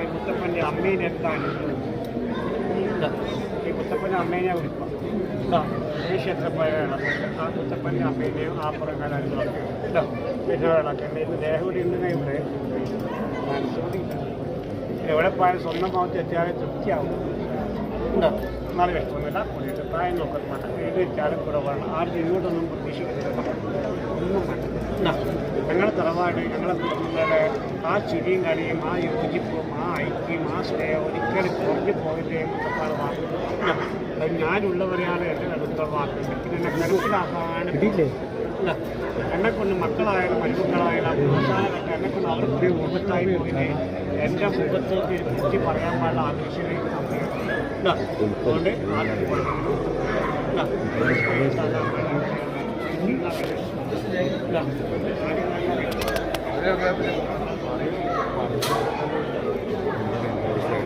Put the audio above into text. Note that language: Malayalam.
മുത്തപ്പൻ്റെ അമ്മേനെ എന്താണ് ഈ മുത്തപ്പൻ്റെ അമ്മേനെ വിളിക്കുക ഈ ക്ഷേത്രപ്പഴമാണ് ആ മുത്തപ്പൻ്റെ അമ്മേനെയും ആ പുറകാലങ്ങളൊക്കെ വിധവകളൊക്കെ ഉണ്ട് ഇന്ന് ദേഹം ഇവിടെ ഉണ്ടെങ്കിൽ ഇവിടെ മനസ്സോടിയില്ല എവിടെ പോയാലും സ്വന്തം ഭാഗത്ത് എത്തിയാലും തൃപ്തിയാവും ഉണ്ടോ നാളെ വിഷമൊന്നുമില്ല കുട്ടിയുടെ പ്രായം നോക്കുന്നുണ്ട് ഏത് വെച്ചാലും കുറവാണ് ആർക്കും ഇങ്ങോട്ടൊന്നും പ്രതീക്ഷിക്കുന്നില്ല ഒന്നും വേണ്ട ഞങ്ങളുടെ തറവാട് ഞങ്ങളുടെ കുടുംബങ്ങളെ ആ ചിരിയും കളിയും ആ യോജിപ്പും ആ ഐക്യം ആ സ്നേഹം ഒരിക്കലും കുറഞ്ഞു പോകരുതേ എന്നൊക്കെ വാക്കുണ്ട് അത് ഞാനുള്ളവരെയാണ് എൻ്റെ അടുത്തുള്ള വാക്കുണ്ട് പിന്നെ എന്നെ മനസ്സിലാക്കാൻ എന്നെക്കൊണ്ട് മക്കളായാലും മരുമക്കളായാലും അവസാനമൊക്കെ എന്നെക്കൊണ്ട് അവർക്ക് മുഖത്തായി പോയില്ലേ എൻ്റെ മുഖത്തേക്ക് കുറിച്ച് പറയാൻ പാടില്ല ആവശ്യമില്ല അതുകൊണ്ട് ആദ്യം